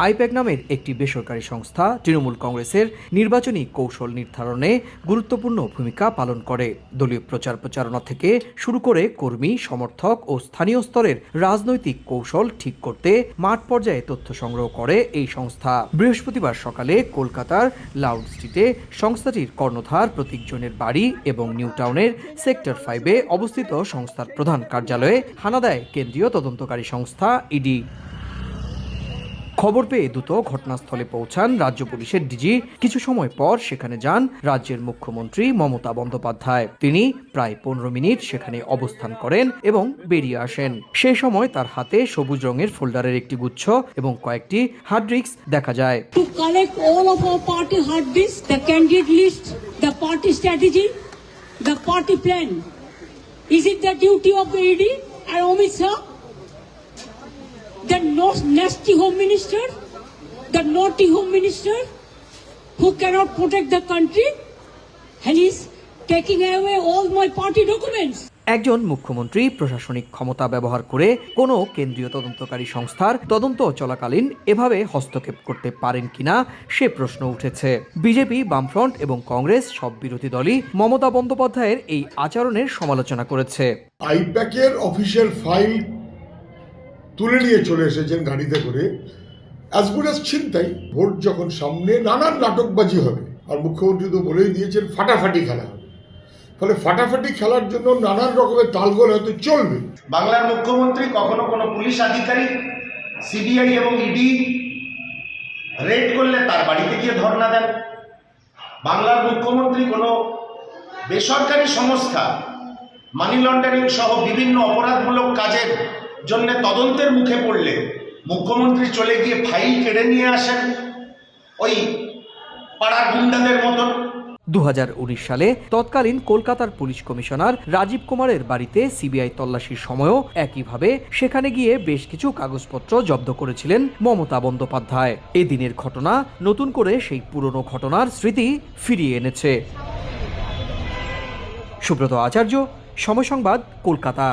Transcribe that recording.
I-PAC নামের একটি বেসরকারি সংস্থা তৃণমূল কংগ্রেসের নির্বাচনী কৌশল নির্ধারণে গুরুত্বপূর্ণ ভূমিকা পালন করে। দলীয় প্রচার প্রচারণা থেকে শুরু করে কর্মী, সমর্থক ও স্থানীয় স্তরের রাজনৈতিক কৌশল ঠিক করতে মাঠ পর্যায়ে তথ্য সংগ্রহ করে এই সংস্থা। বৃহস্পতিবার সকালে কলকাতার লাউড স্ট্রিটে সংস্থাটির কর্ণধার প্রতীক জৈনের বাড়ি এবং নিউ টাউনের সেক্টর 5-এ অবস্থিত সংস্থার প্রধান কার্যালয়ে হানা দেয় কেন্দ্রীয় তদন্তকারী সংস্থা ইডি। খবর পেয়ে দ্রুত ঘটনাস্থলে পৌঁছান রাজ্য পুলিশের ডিজি। কিছু সময় পর সেখানে যান রাজ্যের মুখ্যমন্ত্রী মমতা বন্দ্যোপাধ্যায়। তিনি প্রায় 15 মিনিট সেখানে অবস্থান করেন এবং বেরিয়ে আসেন। সেই সময় তার হাতে সবুজ রঙের ফোল্ডারের একটি গুচ্ছ এবং কয়েকটি হার্ড ডিস্ক দেখা যায়। To collect all of our party hard disks, the candidate list, the party strategy, the party plan. Is it the duty of the ED and Amit Shah? The nasty home minister, the naughty home minister who cannot protect the country, and he's taking away all my party documents. একজন মুখ্যমন্ত্রী প্রশাসনিক ক্ষমতা ব্যবহার করে কোনো কেন্দ্রীয় তদন্তকারী সংস্থার তদন্ত চলাকালীন এভাবে হস্তক্ষেপ করতে পারেন কিনা সে প্রশ্ন উঠেছে। বিজেপি, বামফ্রন্ট এবং কংগ্রেস সব বিরোধী দলই মমতা বন্দ্যোপাধ্যায়ের এই আচরণের সমালোচনা করেছে। আইপ্যাকের অফিসিয়াল ফাইল তুলে নিয়ে চলে এসেছেন গাড়িতে করে, অ্যাজ গুড অ্যাজ ছিনতাই। ভোট যখন সামনে নানান নাটকবাজি হবে, আর মুখ্যমন্ত্রী তো বলেই দিয়েছেন ফাটাফাটি খেলা হবে। ফলে ফাটাফাটি খেলার জন্য নানান রকমের তালগোল হয়তো চলবে। বাংলার মুখ্যমন্ত্রী কখনো কোনো পুলিশ আধিকারিক, সিবিআই এবং ইডি রেড করলে তার বাড়িতে গিয়ে ধর্ণা দেন। বাংলার মুখ্যমন্ত্রী কোনো বেসরকারি সংস্থা মানি লন্ডারিং সহ বিভিন্ন অপরাধমূলক কাজের জন্য তদন্তের মুখে পড়লে মুখ্যমন্ত্রী চলে গিয়ে ফাইল কেড়ে নিয়ে আসেন ওই পাড়ার গুন্ডাদের মতন। 2019 সালে তৎকালীন কলকাতার পুলিশ কমিশনার রাজীব কুমারের বাড়িতে সিবিআই তল্লাশির সময়ও একইভাবে সেখানে গিয়ে বেশ কিছু কাগজপত্র জব্দ করেছিলেন মমতা বন্দ্যোপাধ্যায়। এই দিনের ঘটনা নতুন করে সেই পুরনো ঘটনার স্মৃতি ফিরিয়ে এনেছে। সুব্রত আচার্য, সময় সংবাদ, কলকাতা।